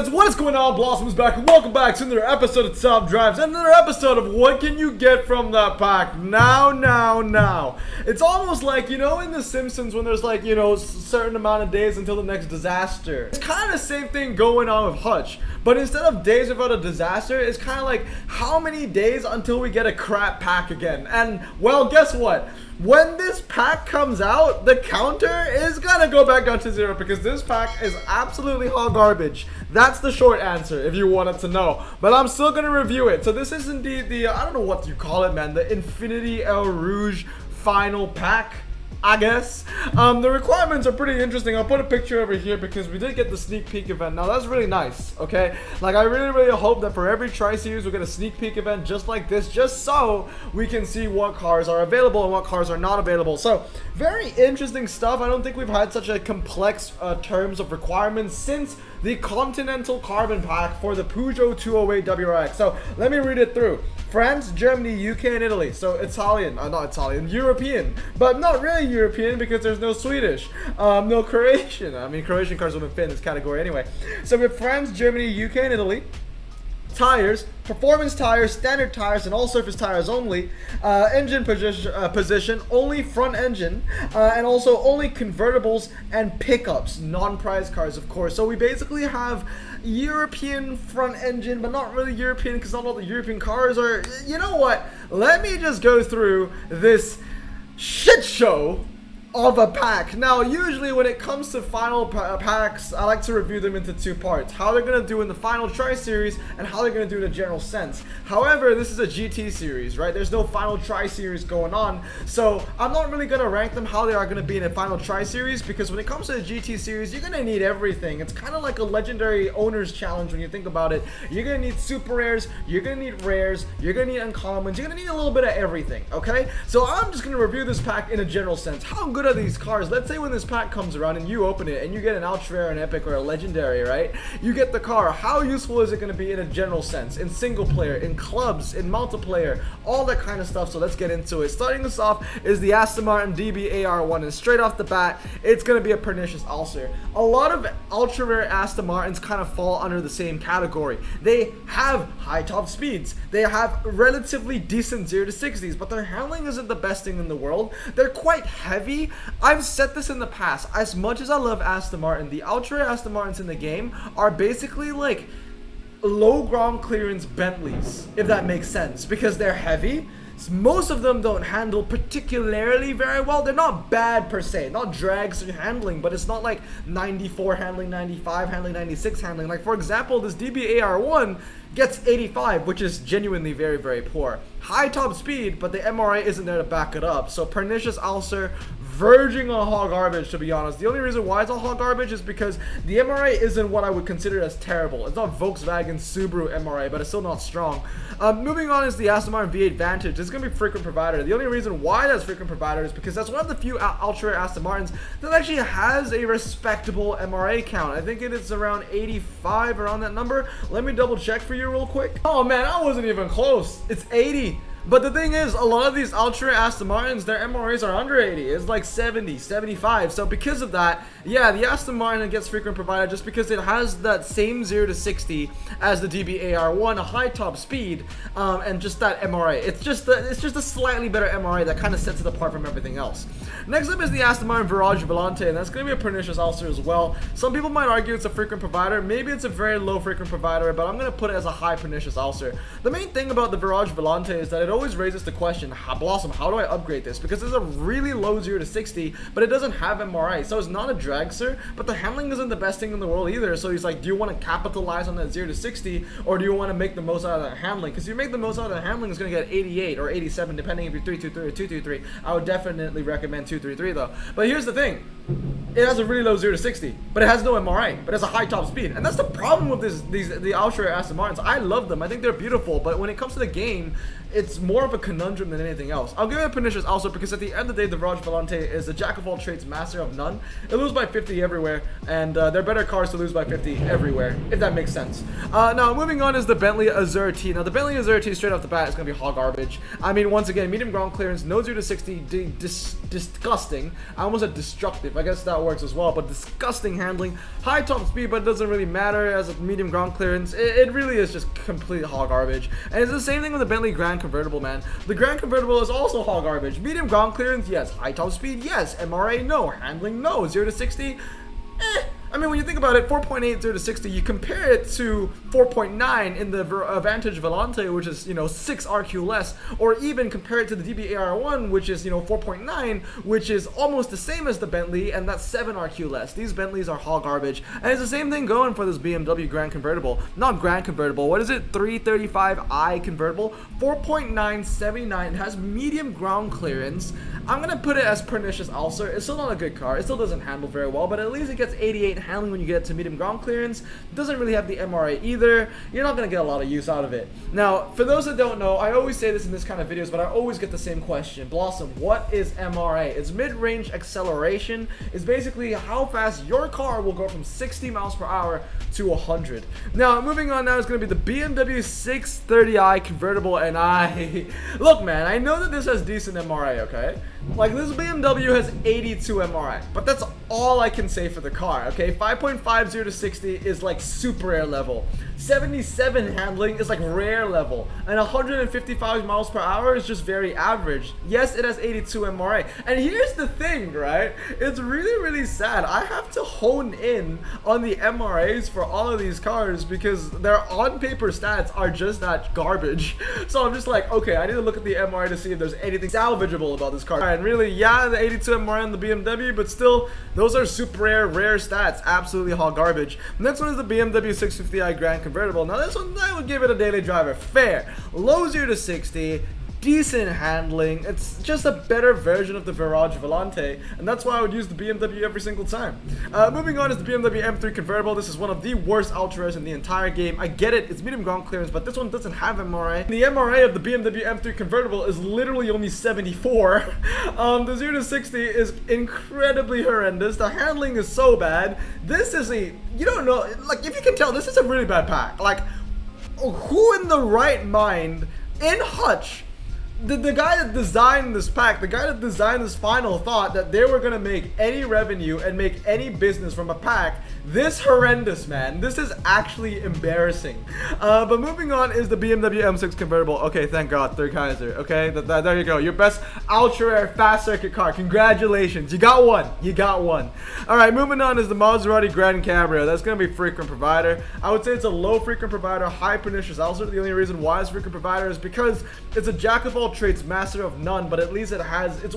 guys, what is going on? Blossom's back and welcome back to another episode of Top Drives and another episode of what can you get from that pack now. It's almost like, you know, in The Simpsons when there's like, you know, a certain amount of days until the next disaster. It's kind of the same thing going on with Hutch, but instead of days without a disaster, it's kind of like how many days until we get a crap pack again. And well, guess what? When this pack comes out, the counter is gonna go back down to 0 because this pack is absolutely hot garbage. That's the short answer if you wanted to know. But I'm still gonna review it. So this is indeed the, I don't know what you call it, man, the Infinity El Rouge final pack, I guess. The requirements are pretty interesting. I'll put a picture over here because we did get the sneak peek event. Now that's really nice, okay? Like I really hope that for every tri-series we get a sneak peek event just like this, just so we can see what cars are available and what cars are not available. So very interesting stuff. I don't think we've had such a complex terms of requirements since the Continental Carbon Pack for the Peugeot 208 WRX. So let me read it through. France, Germany, UK, and Italy. So Italian, not Italian, European, but not really European because there's no Swedish, no Croatian. I mean, Croatian cars wouldn't fit in this category anyway. So we have France, Germany, UK, and Italy. Tires, performance tires, standard tires, and all surface tires only. Engine position, only front engine, and also only convertibles and pickups, non-prize cars, of course. So we basically have European front engine, but not really European because not all the European cars are. You know what? Let me just go through this shit show of a pack. Now usually when it comes to final packs, I like to review them into two parts: how they're gonna do in the final tri-series and how they're gonna do in a general sense. However, this is a GT series, right? There's no final tri-series going on, so I'm not really gonna rank them how they are gonna be in a final tri-series, because when it comes to the GT series, you're gonna need everything. It's kind of like a legendary owners challenge when you think about it. You're gonna need super rares, you're gonna need rares, you're gonna need uncommons, you're gonna need a little bit of everything, okay? So I'm just gonna review this pack in a general sense. How good are these cars? Let's say when this pack comes around and you open it and you get an ultra rare, an epic, or a legendary, right? You get the car. How useful is it going to be in a general sense, in single player, in clubs, in multiplayer, all that kind of stuff? So let's get into it. Starting us off is the Aston Martin DB-AR1, and straight off the bat, it's going to be a pernicious ulcer. A lot of ultra rare Aston Martins kind of fall under the same category. They have high top speeds, they have relatively decent 0 to 60s, but their handling isn't the best thing in the world. They're quite heavy. I've said this in the past. As much as I love Aston Martin, the ultra Aston Martins in the game are basically like low ground clearance Bentleys, if that makes sense, because they're heavy. Most of them don't handle particularly very well. They're not bad per se, not drags or handling, but it's not like 94 handling, 95 handling, 96 handling. Like for example, this DB-AR1 gets 85, which is genuinely very poor. High top speed, but the MRA isn't there to back it up. So pernicious ulcer, verging on hot garbage, to be honest. The only reason why it's all hot garbage is because the MRA isn't what I would consider as terrible. It's not Volkswagen Subaru MRA, but it's still not strong. Moving on is the Aston Martin V8 Vantage. It's going to be frequent provider. The only reason why that's frequent provider is because that's one of the few ultra rare Aston Martins that actually has a respectable MRA count. I think it is around 85, around that number. Let me double check for you real quick. Oh man, I wasn't even close. It's 80. But the thing is, a lot of these ultra Aston Martins, their MRAs are under 80. It's like 70, 75. So because of that, yeah, the Aston Martin gets frequent provider just because it has that same 0 to 60 as the DB-AR1, a high top speed, and just that MRA. It's just a slightly better MRA that kind of sets it apart from everything else. Next up is the Aston Martin Virage Volante, and that's going to be a pernicious ulcer as well. Some people might argue it's a frequent provider. Maybe it's a very low frequent provider, but I'm going to put it as a high pernicious ulcer. The main thing about the Virage Volante is that it always raises the question, Blossom, how do I upgrade this? Because it's a really low 0 to 60, but it doesn't have MRA, so it's not a dragster, but the handling isn't the best thing in the world either. So he's like, do you want to capitalize on that 0 to 60, or do you want to make the most out of that handling? Because if you make the most out of the handling, it's going to get 88 or 87, depending if you're 323 or 223. I would definitely recommend 233 though. But here's the thing. It has a really low 0 to 60, but it has no MRA, but it has a high top speed. And that's the problem with the ultra Aston Martins. I love them. I think they're beautiful, but when it comes to the game, it's more of a conundrum than anything else. I'll give it a pernicious also because at the end of the day, the Virage Volante is a jack of all trades, master of none. It loses by 50 everywhere, and they're better cars to lose by 50 everywhere, if that makes sense. Now, moving on is the Bentley Azure T. Now, the Bentley Azure T straight off the bat is going to be hot garbage. I mean, once again, medium ground clearance, no 0 to 60, disgusting. I almost said destructive. I guess that that works as well, but disgusting handling, high top speed, but it doesn't really matter as a medium ground clearance. It really is just complete hog garbage. And it's the same thing with the Bentley Grand Convertible, man. The Grand Convertible is also hog garbage. Medium ground clearance, yes. High top speed, yes. MRA, no. Handling, no. 0 to 60, I mean, when you think about it, 4.8 0 to 60, you compare it to 4.9 in the Vantage Volante, which is, 6 RQ less, or even compare it to the DBAR1, which is, 4.9, which is almost the same as the Bentley, and that's 7 RQ less. These Bentleys are hog garbage, and it's the same thing going for this BMW Grand Convertible. Not Grand Convertible, what is it? 335i Convertible, 4.979, it has medium ground clearance. I'm gonna put it as pernicious ulcer. It's still not a good car, it still doesn't handle very well, but at least it gets 88 handling when you get to medium ground clearance. Doesn't really have the MRA either. You're not gonna get a lot of use out of it. Now, for those that don't know, I always say this in this kind of videos, but I always get the same question. Blossom, what is MRA? It's mid-range acceleration. It's basically how fast your car will go from 60 miles per hour to 100. Now, moving on now is gonna be the BMW 630i convertible, and look, man, I know that this has decent MRA, okay? Like, this BMW has 82 MRA, but that's all I can say for the car, okay? 5.50 to 60 is like super rare level. 77 handling is like rare level, and 155 miles per hour is just very average. Yes, it has 82 MRA, and here's the thing, right? It's really sad. I have to hone in on the MRAs for all of these cars because their on-paper stats are just that garbage. So I'm just like, okay, I need to look at the MRA to see if there's anything salvageable about this car. And really, yeah, the 82 MRA on the BMW, but still, those are super rare stats. Absolutely hot garbage. Next one is the BMW 650i Grand Convertible. Now this one, I would give it a daily driver. Fair. Low 0 to 60. Decent handling. It's just a better version of the Virage Volante, and that's why I would use the BMW every single time. Moving on is the BMW M3 Convertible. This is one of the worst ultra rares in the entire game. I get it, it's medium ground clearance, but this one doesn't have MRA. The MRA of the BMW M3 Convertible is literally only 74. The 0 to 60 is incredibly horrendous. The handling is so bad. This is you don't know, like, if you can tell, this is a really bad pack. Like, who in the right mind, in Hutch, the guy that designed this pack, the guy that designed this final, thought that they were going to make any revenue and make any business from a pack this horrendous, man. This is actually embarrassing. But moving on is the BMW M6 Convertible. Okay, thank God, third Kaiser. Okay, there you go. Your best ultra rare fast circuit car. Congratulations. You got one. You got one. Alright, moving on is the Maserati Grand Cabrio. That's going to be frequent provider. I would say it's a low frequent provider, high pernicious ulcer. The only reason why it's frequent provider is because it's a jack of all trades, master of none, but at least it has, it's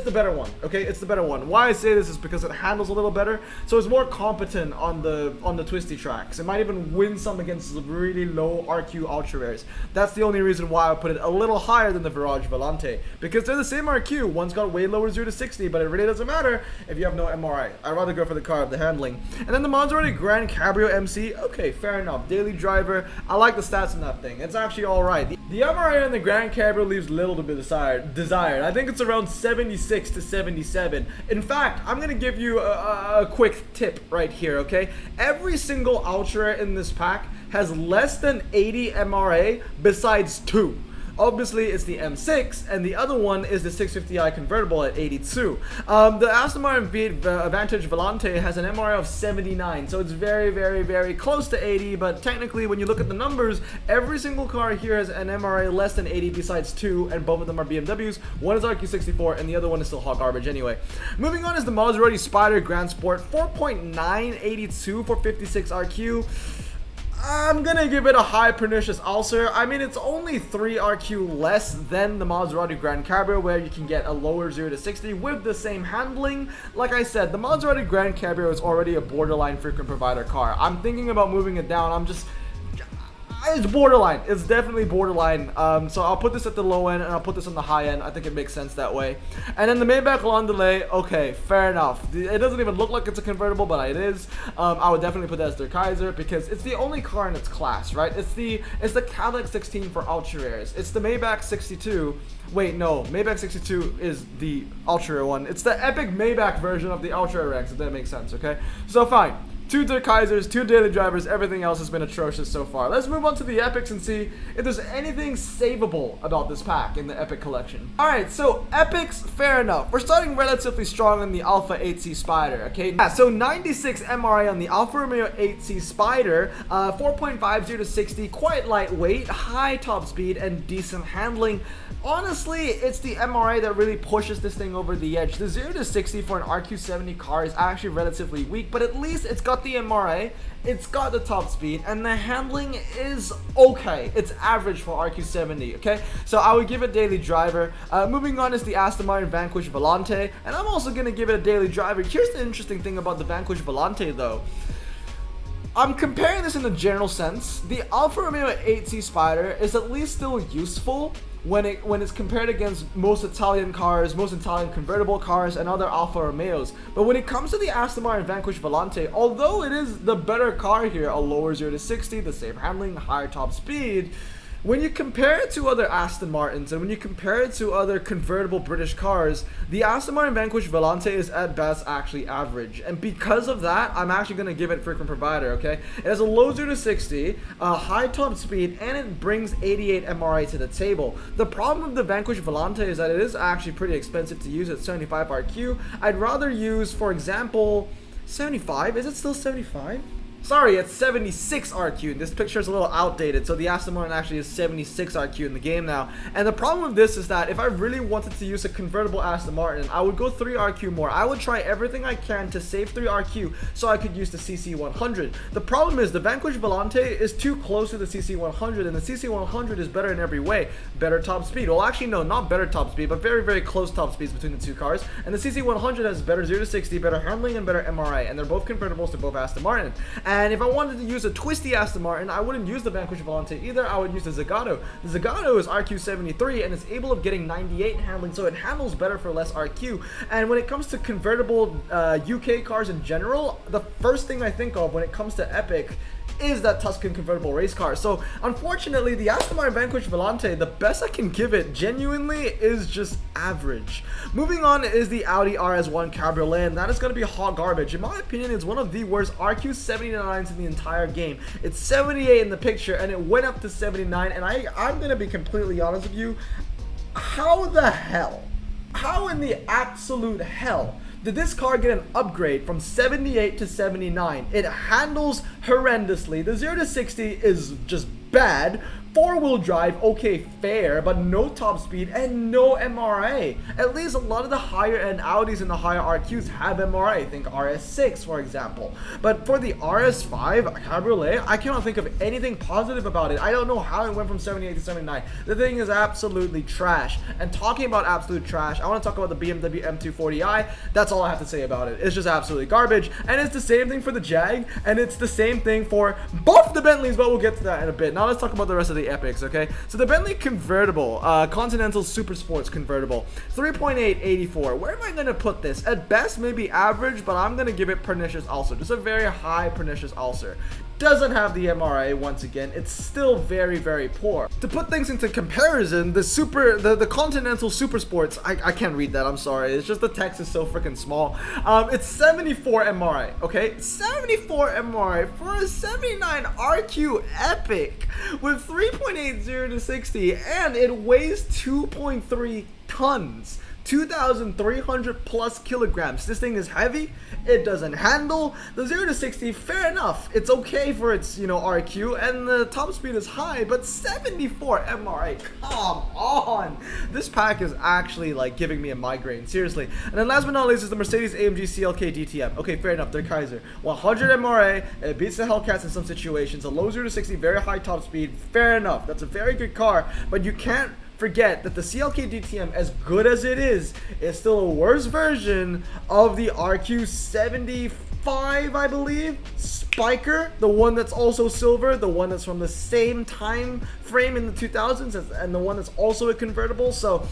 the better one, okay? It's the better one. Why I say this is because it handles a little better, so it's more competent on the twisty tracks. It might even win some against really low RQ ultra rares. That's the only reason why I put it a little higher than the Virage Volante, because they're the same RQ. One's got way lower 0 to 60, but it really doesn't matter if you have no MRI. I'd rather go for the car of the handling. And then the Maserati Grand Cabrio MC, okay, fair enough. Daily driver, I like the stats in that thing. It's actually alright. The MRI on the Grand Cabrio leaves little to be desired. I think it's around 76 to 77. In fact, I'm gonna give you a quick tip right here, okay? Every single ultra in this pack has less than 80 MRA besides two. Obviously, it's the M6, and the other one is the 650i convertible at 82. The Aston Martin Vantage Volante has an MRA of 79, so it's very close to 80, but technically, when you look at the numbers, every single car here has an MRA less than 80 besides two, and both of them are BMWs. One is RQ64, and the other one is still hot garbage anyway. Moving on is the Maserati Spider Grand Sport, 4.982 for 56 RQ. I'm gonna give it a high pernicious ulcer. I mean, it's only 3 RQ less than the Maserati Grand Cabrio, where you can get a lower 0 to 60 with the same handling. Like I said, the Maserati Grand Cabrio is already a borderline frequent provider car. I'm thinking about moving it down. It's borderline. It's definitely borderline. So I'll put this at the low end and I'll put this on the high end. I think it makes sense that way. And then the Maybach Lawn Delay, okay, fair enough. It doesn't even look like it's a convertible, but it is. I would definitely put that as their Kaiser because it's the only car in its class, right? It's the Cadillac 16 for ultra rares. It's the Maybach 62. Wait, no, Maybach 62 is the ultra rare one. It's the epic Maybach version of the ultra rare ranks, if that makes sense, okay? So fine. 2 Der Kaisers, 2 daily drivers. Everything else has been atrocious so far. Let's move on to the epics and see if there's anything savable about this pack in the epic collection. Alright, so epics, fair enough. We're starting relatively strong on the Alpha 8C Spider, okay? Yeah, so 96 MRA on the Alfa Romeo 8C Spider, 4.50 to 60, quite lightweight, high top speed, and decent handling. Honestly, it's the MRA that really pushes this thing over the edge. The 0 to 60 for an RQ70 car is actually relatively weak, but at least it's got the MRA, it's got the top speed, and the handling is okay. It's average for RQ70, okay? So I would give it daily driver. Moving on is the Aston Martin Vanquish Volante, and I'm also going to give it a daily driver. Here's the interesting thing about the Vanquish Volante, though. I'm comparing this in a general sense. The Alfa Romeo 8C Spider is at least still useful when it's compared against most Italian cars, most Italian convertible cars, and other Alfa Romeos. But when it comes to the Aston Martin Vanquish Volante, although it is the better car here, a lower 0 to 60, the same handling, higher top speed, when you compare it to other Aston Martins and when you compare it to other convertible British cars, the Aston Martin Vanquish Volante is at best actually average. And because of that, I'm actually going to give it freaking provider, okay? It has a low 0 to 60, a high top speed, and it brings 88 MRA to the table. The problem with the Vanquish Volante is that it is actually pretty expensive to use at 75 RQ. I'd rather use, for example, 75. Is it still 75? Sorry, it's 76 RQ. This picture is a little outdated, so the Aston Martin actually is 76 RQ in the game now. And the problem with this is that if I really wanted to use a convertible Aston Martin, I would go 3 RQ more. I would try everything I can to save 3 RQ so I could use the CC100. The problem is the Vanquish Volante is too close to the CC100, and the CC100 is better in every way. Better top speed. Well, actually, no, not better top speed, but very, very close top speeds between the two cars. And the CC100 has better 0 to 60, better handling, and better MRA. And they're both convertibles to both Aston Martin. And if I wanted to use a twisty Aston Martin, I wouldn't use the Vanquish Volante either. I would use the Zagato. The Zagato is RQ73 and it's able of getting 98 handling, so it handles better for less RQ. And when it comes to convertible UK cars in general, the first thing I think of when it comes to epic is that Tuscan convertible race car. So unfortunately, the Aston Martin Vanquish Volante, the best I can give it genuinely is just average. Moving on is the Audi RS1 Cabriolet, and that is going to be hot garbage. In my opinion, it's one of the worst RQ79s in the entire game. It's 78 in the picture and it went up to 79, and I'm going to be completely honest with you, how the hell, how in the absolute hell did this car get an upgrade from 78 to 79? It handles horrendously. The 0 to 60 is just bad. 4-wheel drive, okay, fair, but no top speed and no MRA. At least a lot of the higher end Audis and the higher RQs have MRA. Think RS6, for example. But for the RS5 Cabriolet, I cannot think of anything positive about it. I don't know how it went from 78 to 79. The thing is absolutely trash. And talking about absolute trash, I want to talk about the BMW M240i. That's all I have to say about it. It's just absolutely garbage. And it's the same thing for the Jag, and it's the same thing for both the Bentleys, but we'll get to that in a bit. Now let's talk about the rest of the epics, okay? So the Bentley convertible, Continental Super Sports convertible, 3.884. Where am I going to put this? At best, maybe average, but I'm going to give it pernicious ulcer. Just a very high pernicious ulcer. Doesn't have the MRA once again. It's still very, very poor. To put things into comparison, the Continental Super Sports, I can't read that, I'm sorry. It's just the text is so freaking small. It's 74 MRA, okay? 74 MRA for a 79 RQ Epic with 3.80 to 60, and it weighs 2.3 tons. 2,300 plus kilograms. This thing is heavy. It doesn't handle. The 0 to 60, fair enough. It's okay for its, RQ, and the top speed is high, but 74 MRA, come on. This pack is actually like giving me a migraine, seriously. And then last but not least is the Mercedes-AMG CLK DTM. Okay, fair enough, they're Kaiser. 100 MRA, it beats the Hellcats in some situations. A low 0 to 60, very high top speed, fair enough. That's a very good car, but you can't forget that the CLK DTM, as good as it is still a worse version of the RQ75, I believe, Spiker, the one that's also silver, the one that's from the same time frame in the 2000s, and the one that's also a convertible. So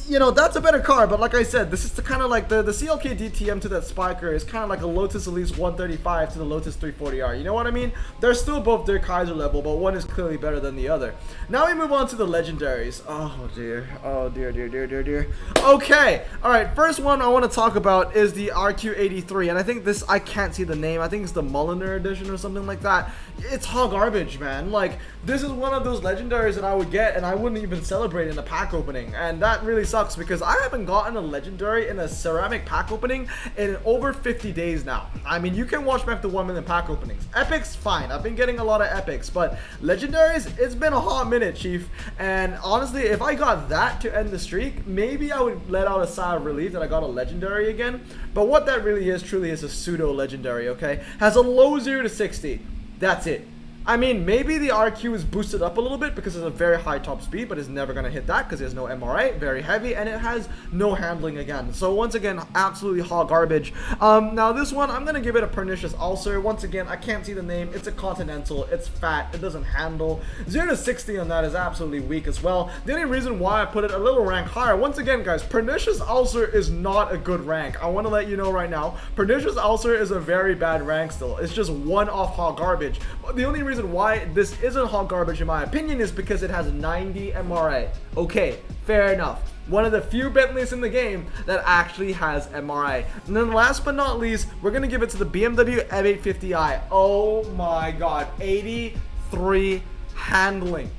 you know, that's a better card, but like I said, this is the kind of like the CLK DTM to that Spiker is kind of like a Lotus Elise 135 to the Lotus 340R. You know what I mean? They're still both their Kaiser level, but one is clearly better than the other. Now we move on to the legendaries. Oh dear. Oh dear, dear, dear, dear, dear. Okay. All right. First one I want to talk about is the RQ83, and I think this, I can't see the name. I think it's the Mulliner edition or something like that. It's hot garbage, man. Like, this is one of those legendaries that I would get and I wouldn't even celebrate in the pack opening, and that really sucks because I haven't gotten a legendary in a ceramic pack opening in over 50 days now. I mean, you can watch back the 1 million pack openings. Epics, fine. I've been getting a lot of epics, but legendaries, it's been a hot minute, chief. And honestly, if I got that to end the streak, maybe I would let out a sigh of relief that I got a legendary again. But what that really is, truly is a pseudo legendary, okay? Has a low 0 to 60. That's it. I mean, maybe the RQ is boosted up a little bit because it's a very high top speed, but it's never going to hit that because it has no MRA, very heavy, and it has no handling again. So once again, absolutely hot garbage. Now this one, I'm going to give it a Pernicious Ulcer. Once again, I can't see the name. It's a Continental. It's fat. It doesn't handle. 0 to 60 on that is absolutely weak as well. The only reason why I put it a little rank higher, once again, guys, Pernicious Ulcer is not a good rank. I want to let you know right now, Pernicious Ulcer is a very bad rank still. It's just one-off hot garbage. But the only reason why this isn't hot garbage in my opinion is because it has 90 MRA. Okay, fair enough. One of the few Bentleys in the game that actually has MRA. And then last but not least, we're going to give it to the BMW M850i. Oh my god, 83 handling.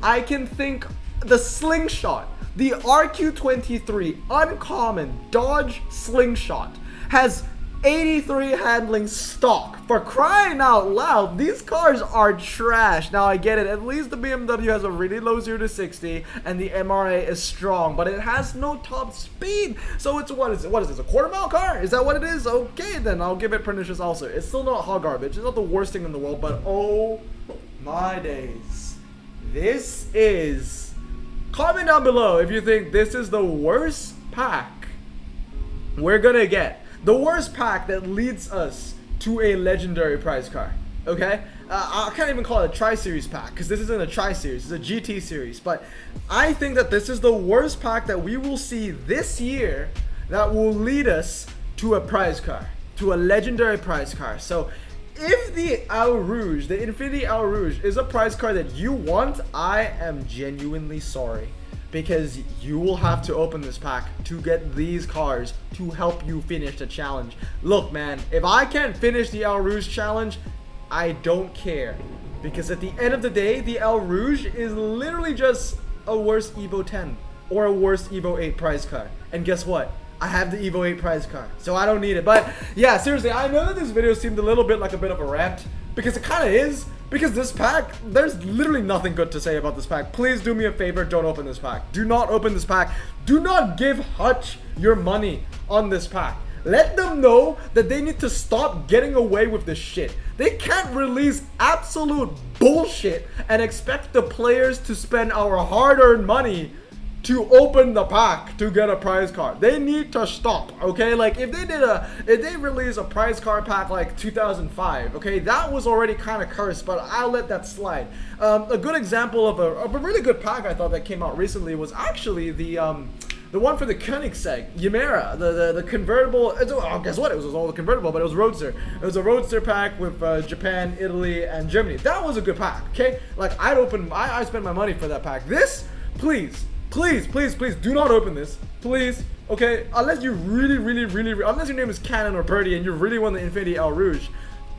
I can think the slingshot, the RQ23 uncommon Dodge slingshot has 83 handling stock. For crying out loud, these cars are trash. Now I get it, at least the BMW has a really low 0 to 60 and the MRA is strong, but it has no top speed. So it's what is this, a quarter mile car? Is that what it is? Okay, then I'll give it Pernicious also. It's still not hot garbage. It's not the worst thing in the world, but oh my days. This is, comment down below if you think this is the worst pack we're gonna get. The worst pack that leads us to a legendary prize car, okay? I can't even call it a Tri-Series pack because this isn't a Tri-Series, it's a GT series. But I think that this is the worst pack that we will see this year that will lead us to a prize car, to a legendary prize car. So if the Eau Rouge, the Infinity Eau Rouge is a prize car that you want, I am genuinely sorry. Because you will have to open this pack to get these cars to help you finish the challenge. Look, man, if I can't finish the Eau Rouge challenge, I don't care. Because at the end of the day, the Eau Rouge is literally just a worse Evo 10 or a worse Evo 8 prize car. And guess what? I have the Evo 8 prize car, so I don't need it. But yeah, seriously, I know that this video seemed a little bit like a bit of a rant, because it kind of is. Because this pack, there's literally nothing good to say about this pack. Please do me a favor, don't open this pack. Do not open this pack. Do not give Hutch your money on this pack. Let them know that they need to stop getting away with this shit. They can't release absolute bullshit and expect the players to spend our hard-earned money to open the pack to get a prize card. They need to stop, okay? Like, if they release a prize card pack like 2005, okay, that was already kind of cursed, but I'll let that slide. A good example of a really good pack I thought that came out recently was actually the one for the Koenigsegg Yamera, the convertible. Guess what? It was all the convertible, but it was Roadster. It was a Roadster pack with Japan, Italy, and Germany. That was a good pack, okay? Like, I spent my money for that pack. This, please, do not open this, please, okay? Unless you really, unless your name is Cannon or Birdie and you really want the Infinity Eau Rouge,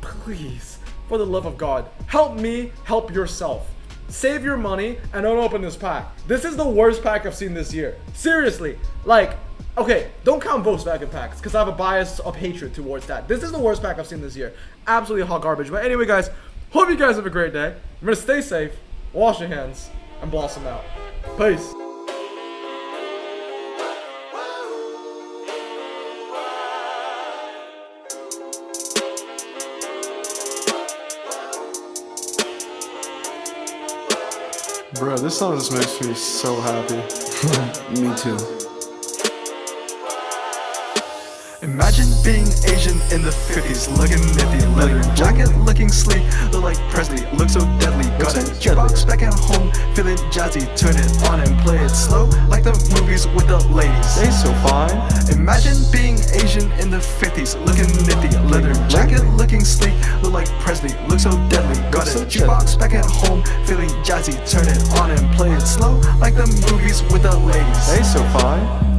please, for the love of God, help me, help yourself. Save your money and don't open this pack. This is the worst pack I've seen this year. Seriously, like, okay, don't count Volkswagen packs because I have a bias of hatred towards that. This is the worst pack I've seen this year. Absolutely hot garbage. But anyway, guys, hope you guys have a great day. Remember to stay safe, wash your hands, and blossom out. Peace. Bro, this song just makes me so happy. Me too. Imagine being Asian in the 50s, looking nifty, leather jacket looking sleek, look like Presley, look so deadly. Got a jukebox back at home, feeling jazzy, turn it on and play it slow, like the movies with the ladies. They so fine. Imagine being Asian in the 50s, looking nifty, leather jacket looking sleek, look like Presley, look so deadly. Got a jukebox back at home, feeling jazzy, turn it on and play it slow, like the movies with the ladies. They so fine.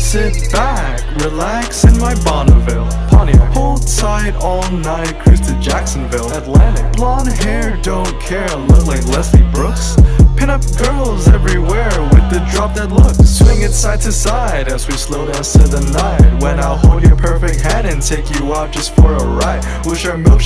Sit back, relax in my Bonneville Pontiac. Hold tight all night, cruise to Jacksonville Atlantic. Blonde hair, don't care, look like Leslie Brooks. Pin up girls everywhere with the drop dead look. Swing it side to side as we slow dance to the night, when I'll hold your perfect hand and take you out just for a ride. We'll share milkshakes